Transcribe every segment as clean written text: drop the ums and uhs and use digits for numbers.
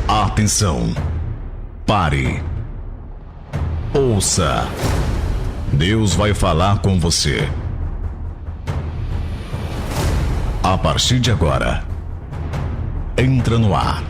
Atenção! Pare! Ouça! Deus vai falar com você. A partir de agora, entra no ar.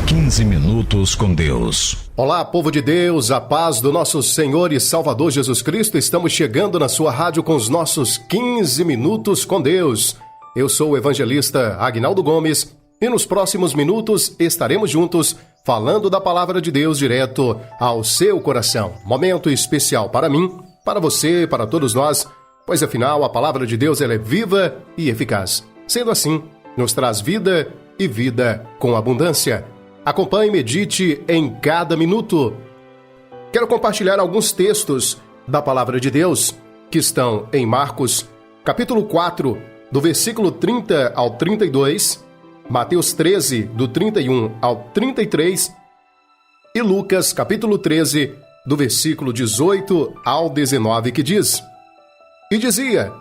15 minutos com Deus. Olá, povo de Deus, a paz do nosso Senhor e Salvador Jesus Cristo. Estamos chegando na sua rádio com os nossos 15 minutos com Deus. Eu sou o evangelista Agnaldo Gomes e nos próximos minutos estaremos juntos falando da palavra de Deus direto ao seu coração. Momento especial para mim, para você, para todos nós, pois afinal a palavra de Deus ela é viva e eficaz. Sendo assim, nos traz vida e vida com abundância. Acompanhe e medite em cada minuto. Quero compartilhar alguns textos da palavra de Deus que estão em Marcos, capítulo 4, do versículo 30 ao 32, Mateus 13, do 31 ao 33 e Lucas, capítulo 13, do versículo 18 ao 19, que diz: E dizia: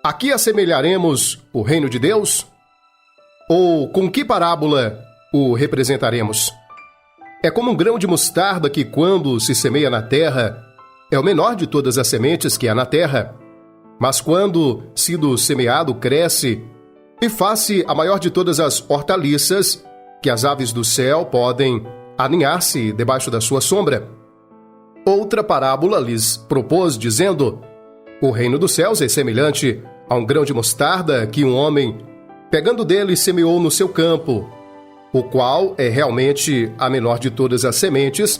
Aqui assemelharemos o reino de Deus? Ou com que parábola o representaremos? É como um grão de mostarda que, quando se semeia na terra, é o menor de todas as sementes que há na terra. Mas quando, sido semeado, cresce e faz-se a maior de todas as hortaliças, que as aves do céu podem aninhar-se debaixo da sua sombra. Outra parábola lhes propôs, dizendo: O reino dos céus é semelhante a um grão de mostarda que um homem, pegando dele, semeou no seu campo, o qual é realmente a menor de todas as sementes,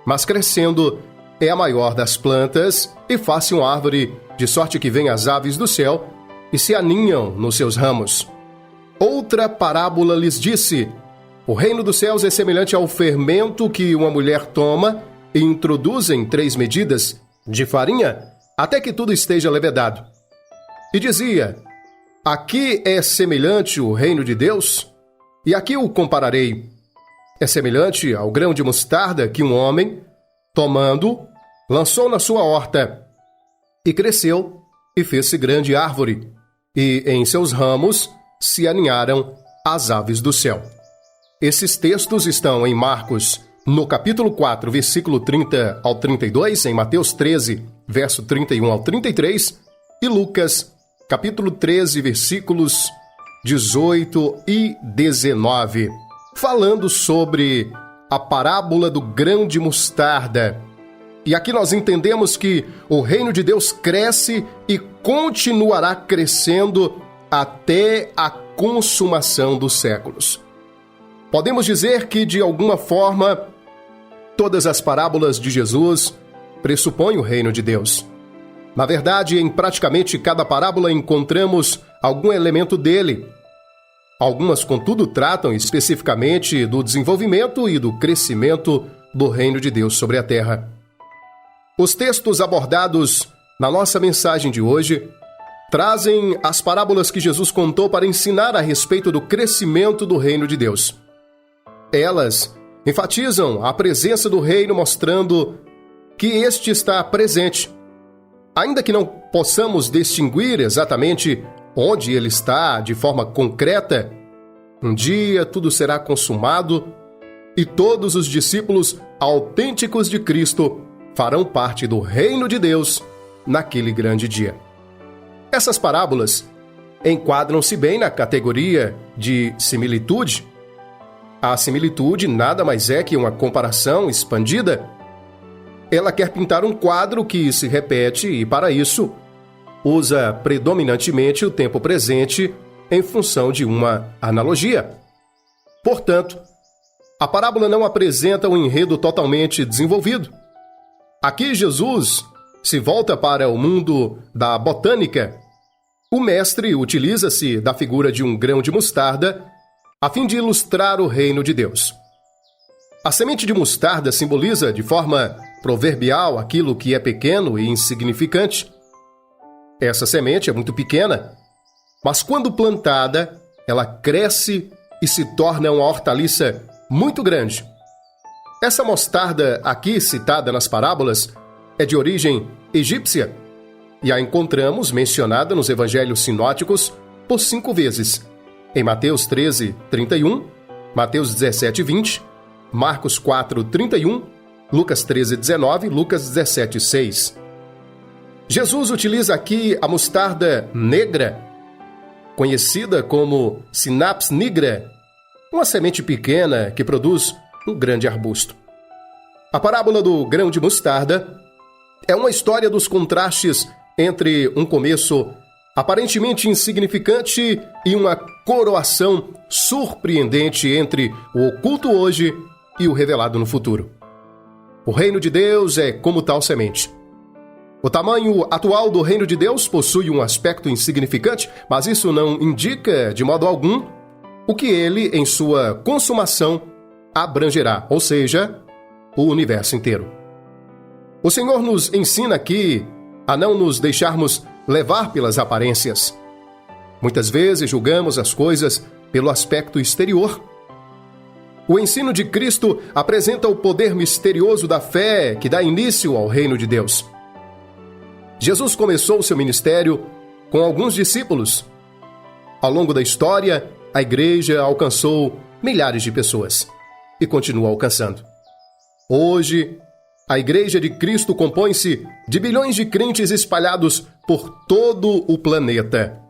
mas crescendo é a maior das plantas e faz-se uma árvore, de sorte que vêm as aves do céu e se aninham nos seus ramos. Outra parábola lhes disse: O reino dos céus é semelhante ao fermento que uma mulher toma e introduz em 3 medidas de farinha, até que tudo esteja levedado. E dizia: Aqui é semelhante o reino de Deus? E aqui o compararei. É semelhante ao grão de mostarda que um homem, tomando, lançou na sua horta, e cresceu, e fez-se grande árvore, e em seus ramos se aninharam as aves do céu. Esses textos estão em Marcos, no capítulo 4, versículo 30 ao 32, em Mateus 13, verso 31 ao 33, e Lucas, capítulo 13, versículos 18 e 19, falando sobre a parábola do grão de mostarda. E aqui nós entendemos que o reino de Deus cresce e continuará crescendo até a consumação dos séculos. Podemos dizer que, de alguma forma, todas as parábolas de Jesus pressupõem o reino de Deus. Na verdade, em praticamente cada parábola encontramos algum elemento dele. Algumas, contudo, tratam especificamente do desenvolvimento e do crescimento do reino de Deus sobre a terra. Os textos abordados na nossa mensagem de hoje trazem as parábolas que Jesus contou para ensinar a respeito do crescimento do reino de Deus. Elas enfatizam a presença do reino, mostrando que este está presente. Ainda que não possamos distinguir exatamente onde ele está de forma concreta, um dia tudo será consumado e todos os discípulos autênticos de Cristo farão parte do reino de Deus naquele grande dia. Essas parábolas enquadram-se bem na categoria de similitude. A similitude nada mais é que uma comparação expandida. Ela quer pintar um quadro que se repete e, para isso, usa predominantemente o tempo presente em função de uma analogia. Portanto, a parábola não apresenta um enredo totalmente desenvolvido. Aqui Jesus se volta para o mundo da botânica. O mestre utiliza-se da figura de um grão de mostarda a fim de ilustrar o reino de Deus. A semente de mostarda simboliza, de forma proverbial, aquilo que é pequeno e insignificante. Essa semente é muito pequena, mas quando plantada, ela cresce e se torna uma hortaliça muito grande. Essa mostarda aqui citada nas parábolas é de origem egípcia e a encontramos mencionada nos evangelhos sinóticos por 5 vezes. Em Mateus 13, 31, Lucas 13, 18 e Lucas 13, 31 Mateus 17:20, Marcos 4:31, Lucas 13:19, Lucas 17:6. Jesus utiliza aqui a mostarda negra, conhecida como Cynaps nigra, uma semente pequena que produz um grande arbusto. A parábola do grão de mostarda é uma história dos contrastes entre um começo aparentemente insignificante e uma coroação surpreendente entre o oculto hoje e o revelado no futuro. O reino de Deus é como tal semente. O tamanho atual do reino de Deus possui um aspecto insignificante, mas isso não indica, de modo algum, o que ele, em sua consumação, abrangerá, ou seja, o universo inteiro. O Senhor nos ensina aqui a não nos deixarmos levar pelas aparências. Muitas vezes julgamos as coisas pelo aspecto exterior. O ensino de Cristo apresenta o poder misterioso da fé que dá início ao reino de Deus. Jesus começou seu ministério com alguns discípulos. Ao longo da história, a igreja alcançou milhares de pessoas e continua alcançando. Hoje, a Igreja de Cristo compõe-se de bilhões de crentes espalhados por todo o planeta.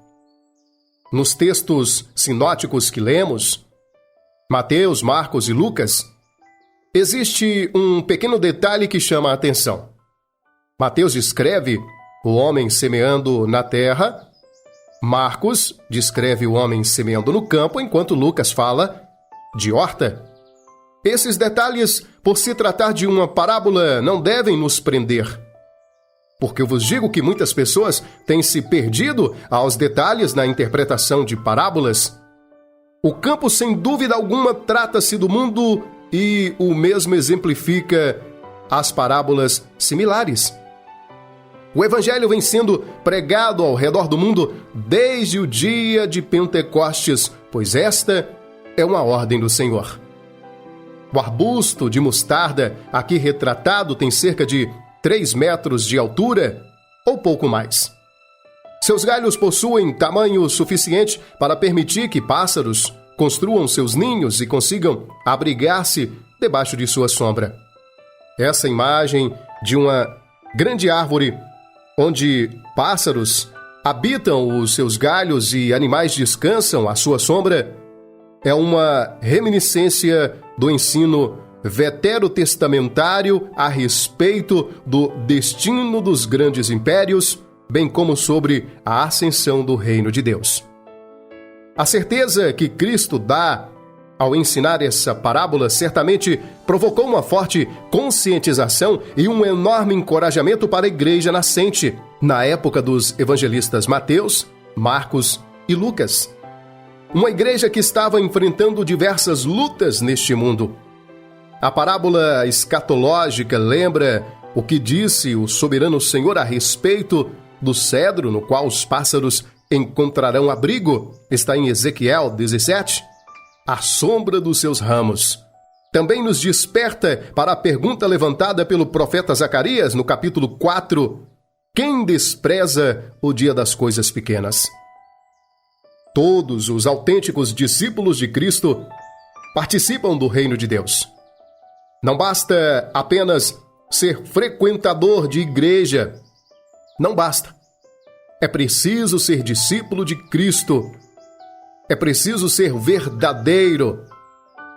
Nos textos sinóticos que lemos, Mateus, Marcos e Lucas, existe um pequeno detalhe que chama a atenção. Mateus descreve o homem semeando na terra, Marcos descreve o homem semeando no campo, enquanto Lucas fala de horta. Esses detalhes, por se tratar de uma parábola, não devem nos prender. Porque eu vos digo que muitas pessoas têm se perdido aos detalhes na interpretação de parábolas. O campo, sem dúvida alguma, trata-se do mundo e o mesmo exemplifica as parábolas similares. O Evangelho vem sendo pregado ao redor do mundo desde o dia de Pentecostes, pois esta é uma ordem do Senhor. O arbusto de mostarda, aqui retratado, tem cerca de 3 metros de altura ou pouco mais. Seus galhos possuem tamanho suficiente para permitir que pássaros construam seus ninhos e consigam abrigar-se debaixo de sua sombra. Essa imagem de uma grande árvore onde pássaros habitam os seus galhos e animais descansam à sua sombra, é uma reminiscência do ensino veterotestamentário a respeito do destino dos grandes impérios, bem como sobre a ascensão do reino de Deus. A certeza que Cristo dá ao ensinar essa parábola certamente provocou uma forte conscientização e um enorme encorajamento para a igreja nascente, na época dos evangelistas Mateus, Marcos e Lucas. Uma igreja que estava enfrentando diversas lutas neste mundo. A parábola escatológica lembra o que disse o soberano Senhor a respeito do cedro no qual os pássaros encontrarão abrigo. Está em Ezequiel 17. A sombra dos seus ramos. Também nos desperta para a pergunta levantada pelo profeta Zacarias no capítulo 4. Quem despreza o dia das coisas pequenas? Todos os autênticos discípulos de Cristo participam do reino de Deus. Não basta apenas ser frequentador de igreja. Não basta. É preciso ser discípulo de Cristo. É preciso ser verdadeiro.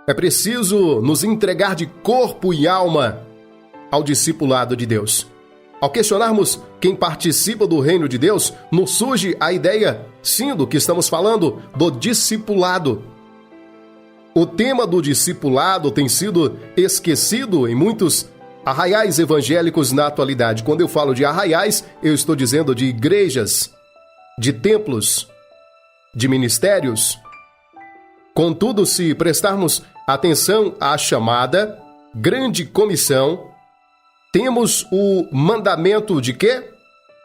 É preciso nos entregar de corpo e alma ao discipulado de Deus. Ao questionarmos quem participa do reino de Deus, nos surge a ideia, sim, do que estamos falando, do discipulado. O tema do discipulado tem sido esquecido em muitos arraiais evangélicos na atualidade. Quando eu falo de arraiais, eu estou dizendo de igrejas, de templos, de ministérios. Contudo, se prestarmos atenção à chamada grande comissão, temos o mandamento de quê?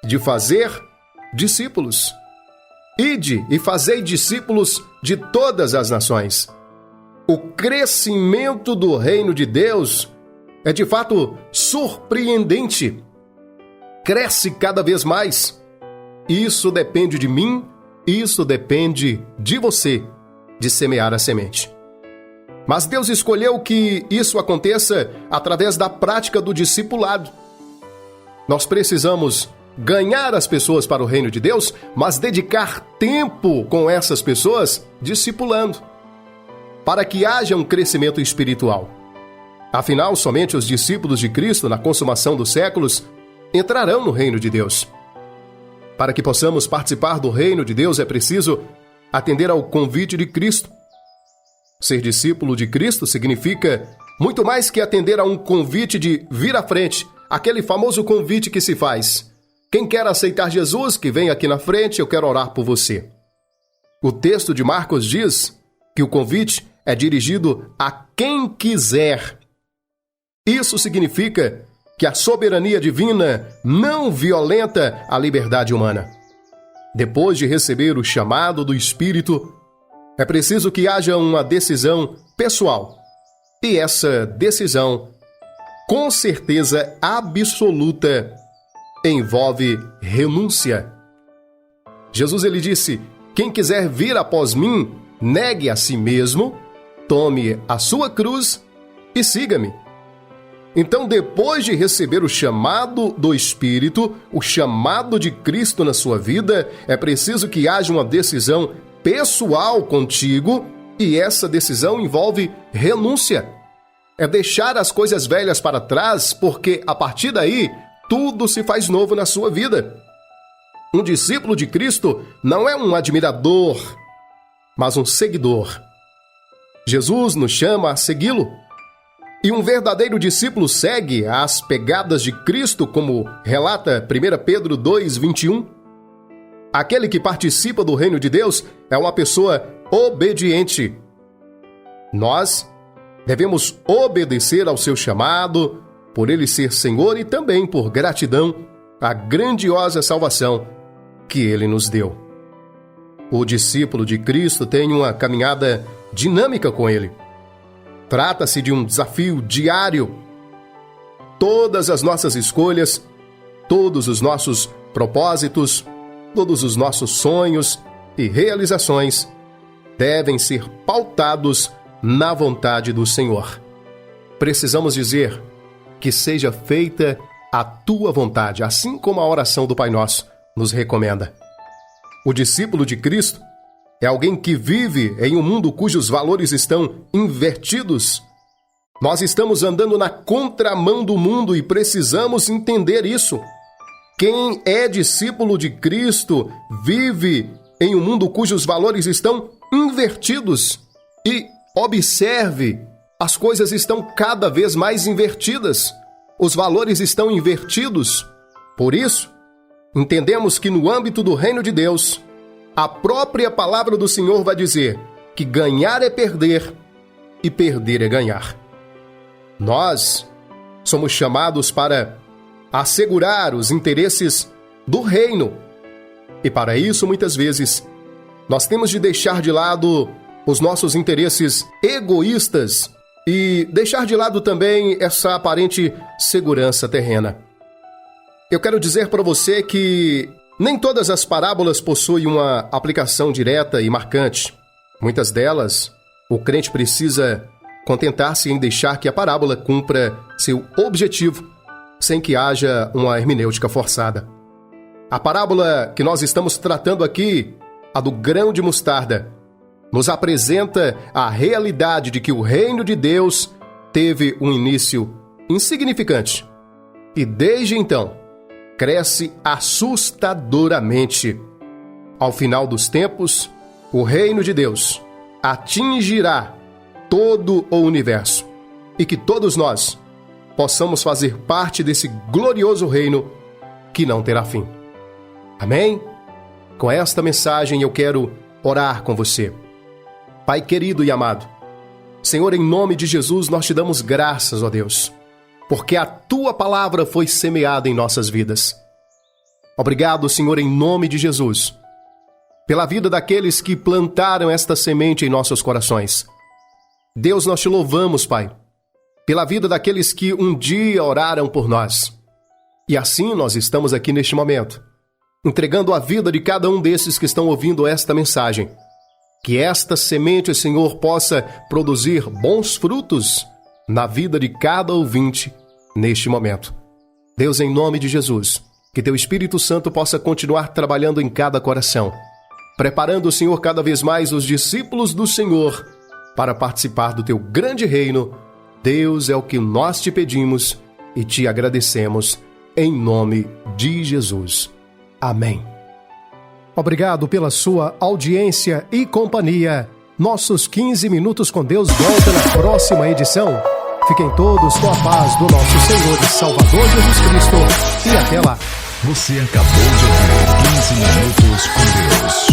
De fazer discípulos. Ide e fazei discípulos de todas as nações. O crescimento do reino de Deus é de fato surpreendente. Cresce cada vez mais. Isso depende de mim, isso depende de você, de semear a semente. Mas Deus escolheu que isso aconteça através da prática do discipulado. Nós precisamos ganhar as pessoas para o reino de Deus, mas dedicar tempo com essas pessoas discipulando, para que haja um crescimento espiritual. Afinal, somente os discípulos de Cristo, na consumação dos séculos, entrarão no reino de Deus. Para que possamos participar do reino de Deus, é preciso atender ao convite de Cristo. Ser discípulo de Cristo significa muito mais que atender a um convite de vir à frente, aquele famoso convite que se faz. Quem quer aceitar Jesus, que vem aqui na frente, eu quero orar por você. O texto de Marcos diz que o convite é dirigido a quem quiser. Isso significa que a soberania divina não violenta a liberdade humana. Depois de receber o chamado do Espírito, é preciso que haja uma decisão pessoal. E essa decisão, com certeza absoluta, envolve renúncia. Jesus ele disse: quem quiser vir após mim, negue a si mesmo, tome a sua cruz e siga-me. Então, depois de receber o chamado do Espírito, o chamado de Cristo na sua vida, é preciso que haja uma decisão pessoal contigo, e essa decisão envolve renúncia. É deixar as coisas velhas para trás, porque a partir daí, tudo se faz novo na sua vida. Um discípulo de Cristo não é um admirador, mas um seguidor. Jesus nos chama a segui-lo. E um verdadeiro discípulo segue as pegadas de Cristo, como relata 1 Pedro 2:21. Aquele que participa do reino de Deus é uma pessoa obediente. Nós devemos obedecer ao seu chamado, por ele ser Senhor, e também por gratidão à grandiosa salvação que ele nos deu. O discípulo de Cristo tem uma caminhada dinâmica com ele. Trata-se de um desafio diário. Todas as nossas escolhas, todos os nossos propósitos, todos os nossos sonhos e realizações devem ser pautados na vontade do Senhor. Precisamos dizer: que seja feita a tua vontade, assim como a oração do Pai Nosso nos recomenda. O discípulo de Cristo é alguém que vive em um mundo cujos valores estão invertidos. Nós estamos andando na contramão do mundo e precisamos entender isso. Quem é discípulo de Cristo vive em um mundo cujos valores estão invertidos. E observe, as coisas estão cada vez mais invertidas. Os valores estão invertidos. Por isso, entendemos que no âmbito do reino de Deus, a própria palavra do Senhor vai dizer que ganhar é perder e perder é ganhar. Nós somos chamados para assegurar os interesses do reino. E para isso, muitas vezes, nós temos de deixar de lado os nossos interesses egoístas e deixar de lado também essa aparente segurança terrena. Eu quero dizer para você que nem todas as parábolas possuem uma aplicação direta e marcante. Muitas delas, o crente precisa contentar-se em deixar que a parábola cumpra seu objetivo, sem que haja uma hermenêutica forçada. A parábola que nós estamos tratando aqui, a do grão de mostarda, nos apresenta a realidade de que o reino de Deus teve um início insignificante e, desde então, cresce assustadoramente. Ao final dos tempos, o reino de Deus atingirá todo o universo e que todos nós possamos fazer parte desse glorioso reino que não terá fim. Amém? Com esta mensagem eu quero orar com você. Pai querido e amado, Senhor, em nome de Jesus, nós te damos graças, ó Deus, porque a tua palavra foi semeada em nossas vidas. Obrigado, Senhor, em nome de Jesus, pela vida daqueles que plantaram esta semente em nossos corações. Deus, nós te louvamos, Pai, pela vida daqueles que um dia oraram por nós. E assim nós estamos aqui neste momento, entregando a vida de cada um desses que estão ouvindo esta mensagem, Que esta semente, Senhor, possa produzir bons frutos na vida de cada ouvinte neste momento. Deus, em nome de Jesus, que Teu Espírito Santo possa continuar trabalhando em cada coração, preparando, Senhor, cada vez mais os discípulos do Senhor para participar do Teu grande reino. Deus, é o que nós te pedimos e te agradecemos, em nome de Jesus. Amém. Obrigado pela sua audiência e companhia. Nossos 15 Minutos com Deus volta na próxima edição. Fiquem todos com a paz do nosso Senhor e Salvador Jesus Cristo. E até lá. Você acabou de ouvir 15 Minutos com Deus.